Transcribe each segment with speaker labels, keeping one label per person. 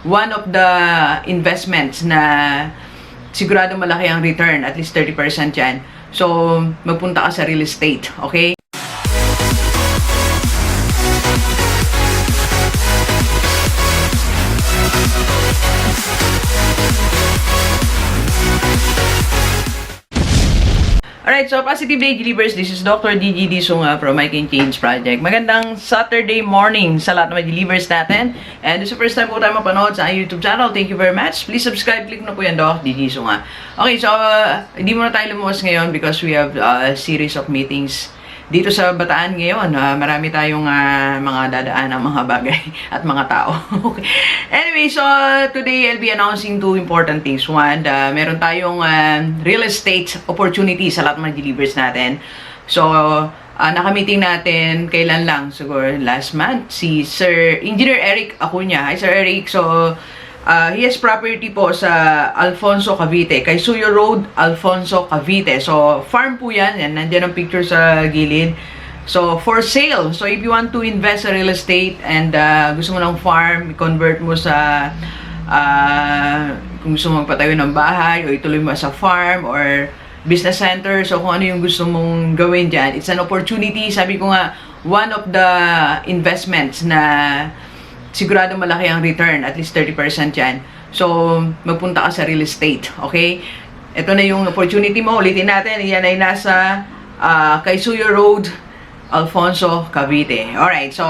Speaker 1: one of the investments na sigurado malaki ang return, at least 30% yan. So, magpunta ka sa real estate, okay? Alright, so Positive Day Delivers, this is Dr. Gigi Sunga from My Can Change Project. Magandang Saturday morning sa lahat ng mga delivers natin. And this is the first time po tayo mapanood sa YouTube channel. Thank you very much. Please subscribe, click na po yan, Doc Gigi Sunga. Okay, so hindi muna tayo lumuwas ngayon because we have a series of meetings dito sa Bataan ngayon. Marami tayong mga dadaan ng mga bagay at mga tao. Okay. Anyway, so today I'll be announcing two important things. One, meron tayong real estate opportunity sa lahat ng mga delivers natin. So, naka-meeting natin, kailan lang? Siguro last month, si Sir Engineer Eric Acuña. Hi, Sir Eric. So, he has property po sa Alfonso, Cavite. Kay Suyo Road, Alfonso, Cavite. So, farm po yan. Nandiyan ang picture sa gilid. So, for sale. So, if you want to invest sa real estate and gusto mo ng farm, convert mo sa kung gusto mo magpatayo ng bahay o ituloy mo sa farm or business center. So, kung ano yung gusto mong gawin dyan, it's an opportunity. Sabi ko nga, one of the investments na sigurado malaki ang return, at least 30% yan. So, magpunta ka sa real estate, okay? Ito na yung opportunity mo. Ulitin natin, yan ay nasa Kaisuyo Road, Alfonso, Cavite. Alright, so,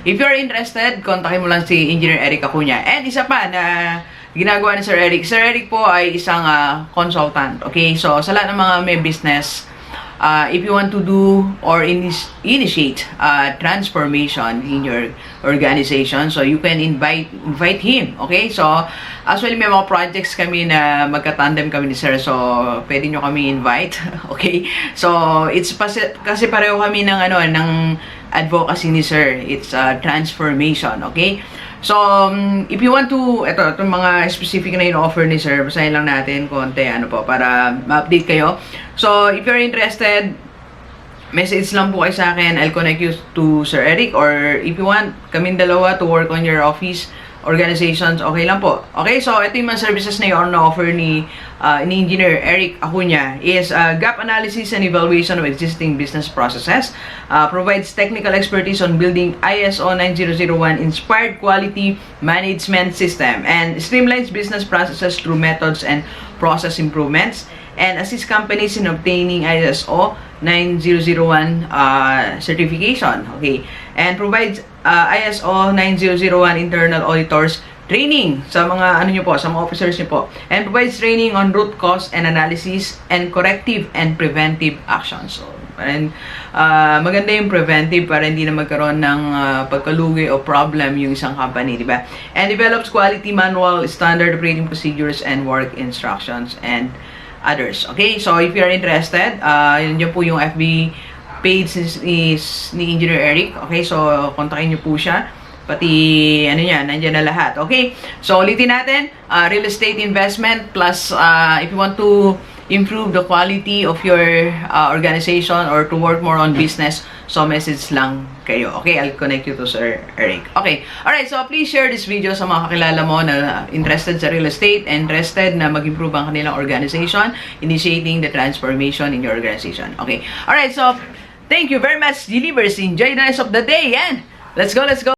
Speaker 1: if you're interested, kontakin mo lang si Engineer Eric Acuña. And isa pa na ginagawa ni Sir Eric. Sir Eric po ay isang consultant, okay? So, sa lahat ng mga may business, if you want to do or initiate transformation in your organization, so you can invite him, okay? So, actually may mga projects kami na magka-tandem kami ni Sir, so pwede nyo kami invite, okay? So, it's kasi pareho kami ng advocacy ni Sir. It's transformation, okay? So, if you want to, itong mga specific na in-offer ni Sir, basahin lang natin konti, para ma-update kayo. So, if you're interested, message lang po kayo sa akin. I'll connect you to Sir Eric, or if you want, kaming dalawa to work on your office organizations, okay lang po. Okay, so ito yung mga services na yung na-offer ni Engineer Eric Acuña is gap analysis and evaluation of existing business processes, provides technical expertise on building ISO 9001 inspired quality management system, and streamlines business processes through methods and process improvements, and assist companies in obtaining ISO 9001 certification, okay, and provides ISO 9001 internal auditors training sa mga sa mga officers niyo po, and provides training on root cause and analysis and corrective and preventive actions. So, and maganda yung preventive para hindi na magkaroon ng pagkalugi o problem yung isang company, di ba? And develops quality manual, standard operating procedures, and work instructions and others. Okay, so if you're interested, yun po yung FB page is ni Engineer Eric. Okay, so kontakin niyo po siya. Pati nandiyan na lahat. Okay, so ulitin natin, real estate investment plus if you want to improve the quality of your organization or to work more on business, so message lang kayo. Okay, I'll connect you to Sir Eric. Okay, alright, so please share this video sa mga kakilala mo na interested sa real estate, interested na mag-improve ang kanilang organization, initiating the transformation in your organization. Okay, alright, so thank you very much, delivers. Enjoy the rest of the day, and let's go, let's go.